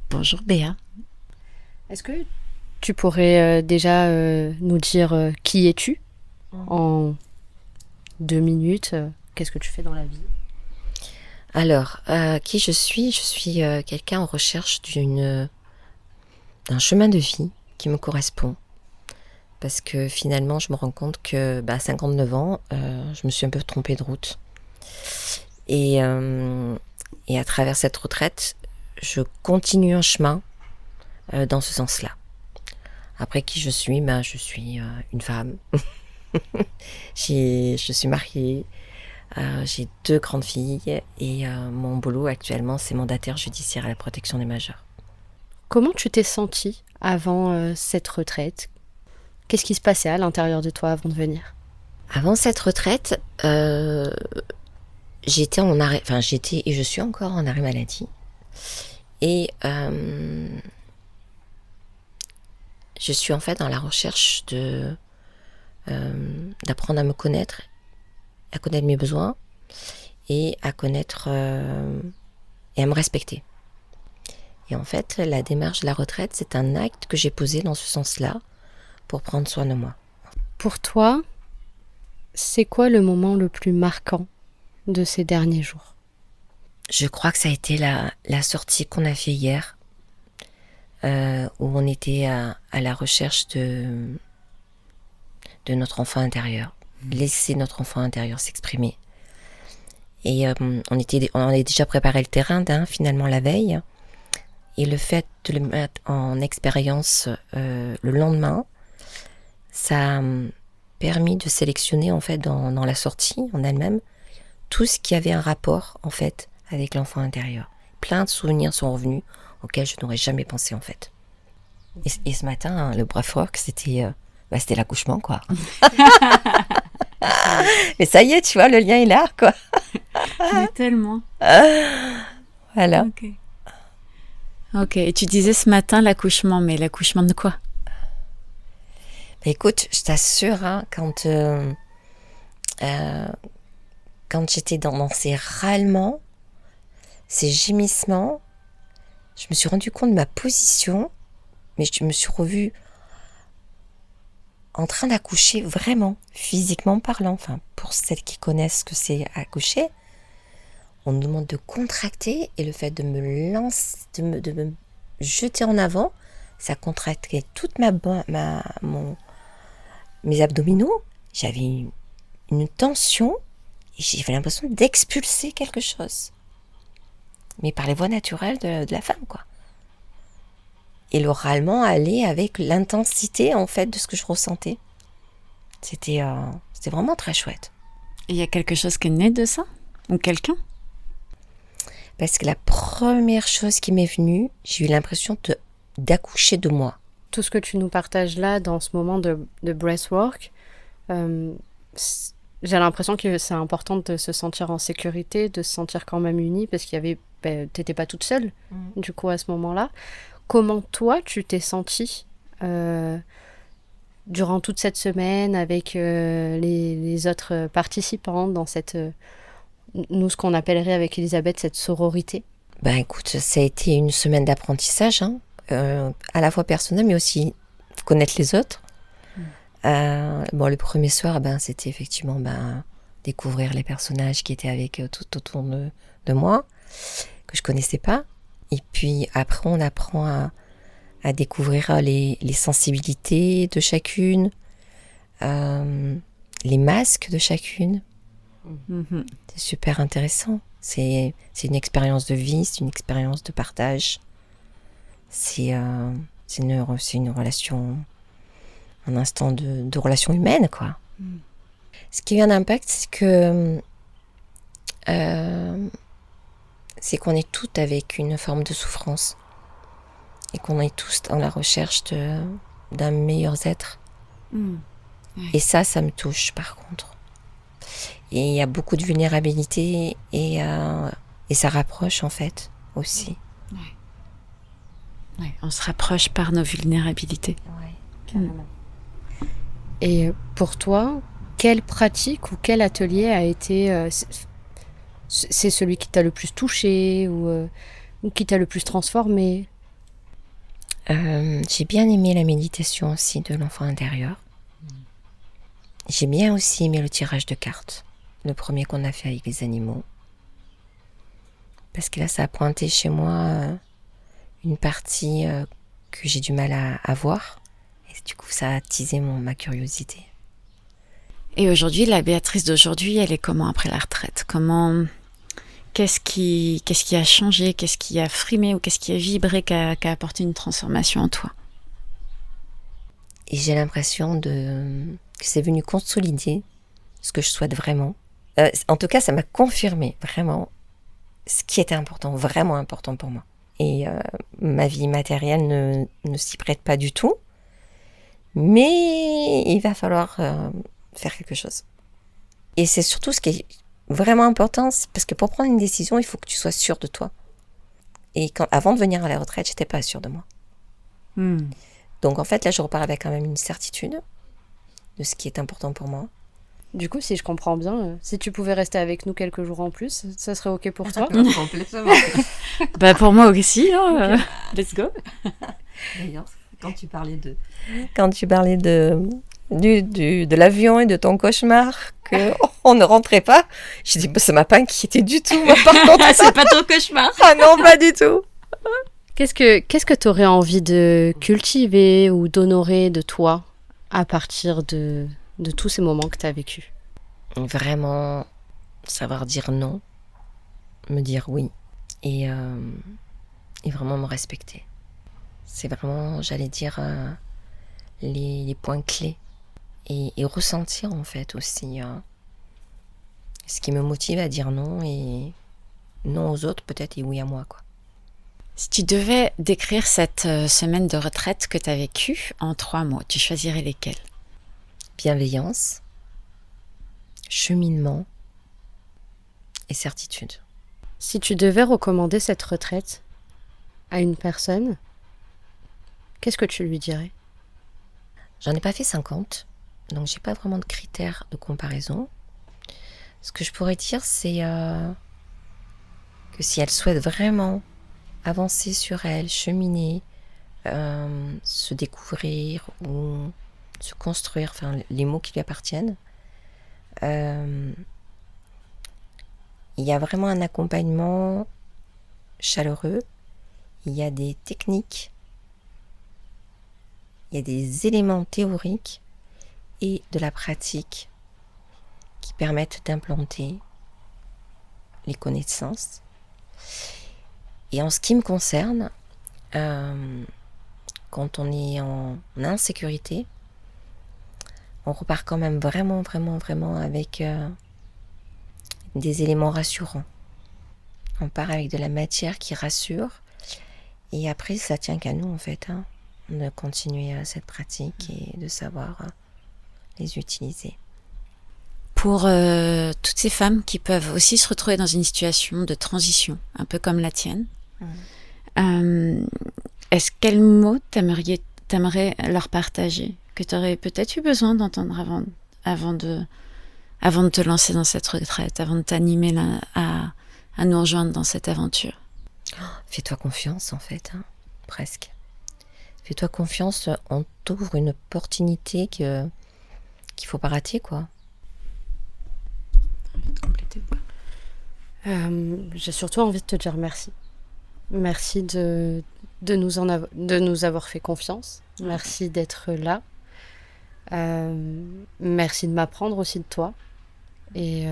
Bonjour Béa. Est-ce que tu pourrais déjà nous dire qui es-tu en 2 minutes? Qu'est-ce que tu fais dans la vie? Alors, qui je suis? Je suis quelqu'un en recherche d'un chemin de vie qui me correspond. Parce que finalement, je me rends compte que à 59 ans, je me suis un peu trompée de route. Et à travers cette retraite, je continue un chemin dans ce sens-là. Après, qui je suis? Je suis une femme. Je suis mariée. J'ai 2 grandes filles et mon boulot actuellement, c'est mandataire judiciaire à la protection des majeurs. Comment tu t'es sentie avant cette retraite? Qu'est-ce qui se passait à l'intérieur de toi avant de venir? Avant cette retraite, j'étais et je suis encore en arrêt maladie. Et je suis en fait dans la recherche d'apprendre à me connaître, à connaître mes besoins et à connaître et à me respecter. Et en fait, la démarche de la retraite, c'est un acte que j'ai posé dans ce sens-là pour prendre soin de moi. Pour toi, c'est quoi le moment le plus marquant de ces derniers jours? Je crois que ça a été la sortie qu'on a fait hier, où on était à la recherche de notre enfant intérieur. Laisser notre enfant intérieur s'exprimer. Et on avait déjà préparé le terrain finalement la veille. Et le fait de le mettre en expérience le lendemain, ça a permis de sélectionner en fait dans la sortie en elle-même tout ce qui avait un rapport en fait avec l'enfant intérieur. Plein de souvenirs sont revenus auxquels je n'aurais jamais pensé en fait. Et ce matin, le breathwork, c'était l'accouchement quoi. Mais ça y est, tu vois, le lien est là quoi. Mais tellement. Voilà. Ok, et tu disais ce matin l'accouchement, mais l'accouchement de quoi? Écoute, je t'assure, quand j'étais dans ces râlements, ces gémissements, je me suis rendu compte de ma position, mais je me suis revue en train d'accoucher vraiment, physiquement parlant. Enfin, pour celles qui connaissent ce que c'est accoucher, on nous demande de contracter et le fait de me lancer, de me jeter en avant, ça contractait toute mes abdominaux. J'avais une tension et j'avais l'impression d'expulser quelque chose. Mais par les voies naturelles de la femme, quoi. Et l'oralement allait avec l'intensité, en fait, de ce que je ressentais. C'était vraiment très chouette. Il y a quelque chose qui est né de ça? Ou quelqu'un? Parce que la première chose qui m'est venue, j'ai eu l'impression d'accoucher de moi. Tout ce que tu nous partages là, dans ce moment de breathwork, j'ai l'impression que c'est important de se sentir en sécurité, de se sentir quand même unie, parce qu'il y avait, t'étais pas toute seule, du coup, à ce moment-là. Comment toi, tu t'es sentie durant toute cette semaine avec les autres participants dans cette, nous, ce qu'on appellerait avec Elisabeth, cette sororité? Écoute, ça a été une semaine d'apprentissage, à la fois personnel, mais aussi connaître les autres. Le premier soir, c'était effectivement découvrir les personnages qui étaient avec tout autour de moi, que je connaissais pas. Et puis après, on apprend à découvrir les sensibilités de chacune, les masques de chacune. Mm-hmm. C'est super intéressant. C'est une expérience de vie, c'est une expérience de partage. C'est une relation, un instant de relation humaine, quoi. Ce qui a un impact, c'est qu'on est toutes avec une forme de souffrance et qu'on est tous dans la recherche d'un meilleur être. Ouais. Et ça me touche par contre. Et il y a beaucoup de vulnérabilité et ça rapproche en fait aussi. Ouais, on se rapproche par nos vulnérabilités. Ouais, carrément. Et pour toi, quelle pratique ou quel atelier a été... c'est celui qui t'a le plus touché ou qui t'a le plus transformé? J'ai bien aimé la méditation aussi de l'enfant intérieur. J'ai bien aussi aimé le tirage de cartes, le premier qu'on a fait avec les animaux. Parce que là, ça a pointé chez moi une partie que j'ai du mal à voir. Et du coup, ça a attisé ma curiosité. Et aujourd'hui, la Béatrice d'aujourd'hui, elle est comment après la retraite? Qu'est-ce qui a changé? Qu'est-ce qui a frimé ou qu'est-ce qui a vibré, qui a apporté une transformation en toi? Et j'ai l'impression que c'est venu consolider ce que je souhaite vraiment. En tout cas, ça m'a confirmé vraiment ce qui était important, vraiment important pour moi. Et ma vie matérielle ne s'y prête pas du tout. Mais il va falloir faire quelque chose. Et c'est surtout ce qui est vraiment important, parce que pour prendre une décision, il faut que tu sois sûr de toi. Et avant de venir à la retraite, j'étais pas sûre de moi. Donc en fait, là, je repars avec quand même une certitude de ce qui est important pour moi. Du coup, si je comprends bien, si tu pouvais rester avec nous quelques jours en plus, ça serait OK pour toi? Complètement. Bah pour moi aussi, hein. Let's go. D'ailleurs, quand tu parlais de l'avion et de ton cauchemar, qu'on ne rentrait pas, j'ai dit, bah, ça m'a pas inquiété du tout, moi, par contre. C'est pas ton cauchemar. Ah non, pas du tout. Qu'est-ce que tu aurais envie de cultiver ou d'honorer de toi à partir de tous ces moments que tu as vécus? Vraiment savoir dire non, me dire oui et vraiment me respecter. C'est vraiment, j'allais dire, les points clés et ressentir en fait aussi ce qui me motive à dire non et non aux autres peut-être et oui à moi, quoi. Si tu devais décrire cette semaine de retraite que tu as vécue en 3 mots, tu choisirais lesquels? Bienveillance, cheminement et certitude. Si tu devais recommander cette retraite à une personne, qu'est-ce que tu lui dirais? J'en ai pas fait 50, donc j'ai pas vraiment de critères de comparaison. Ce que je pourrais dire, c'est que si elle souhaite vraiment avancer sur elle, cheminer, se découvrir ou se construire, enfin les mots qui lui appartiennent, il y a vraiment un accompagnement chaleureux, il y a des techniques, il y a des éléments théoriques et de la pratique qui permettent d'implanter les connaissances. Et en ce qui me concerne, quand on est en insécurité, on repart quand même vraiment avec des éléments rassurants. On part avec de la matière qui rassure. Et après, ça tient qu'à nous, en fait, de continuer cette pratique et de savoir les utiliser. Pour toutes ces femmes qui peuvent aussi se retrouver dans une situation de transition, un peu comme la tienne, quel mot t'aimerais leur partager, que tu aurais peut-être eu besoin d'entendre avant de te lancer dans cette retraite, avant de t'animer à nous rejoindre dans cette aventure? Fais-toi confiance, en fait, presque. Fais-toi confiance, on t'ouvre une opportunité qu'il faut pas rater, quoi. J'ai surtout envie de te dire merci. Merci de nous avoir fait confiance. Merci d'être là. Merci de m'apprendre aussi de toi. Et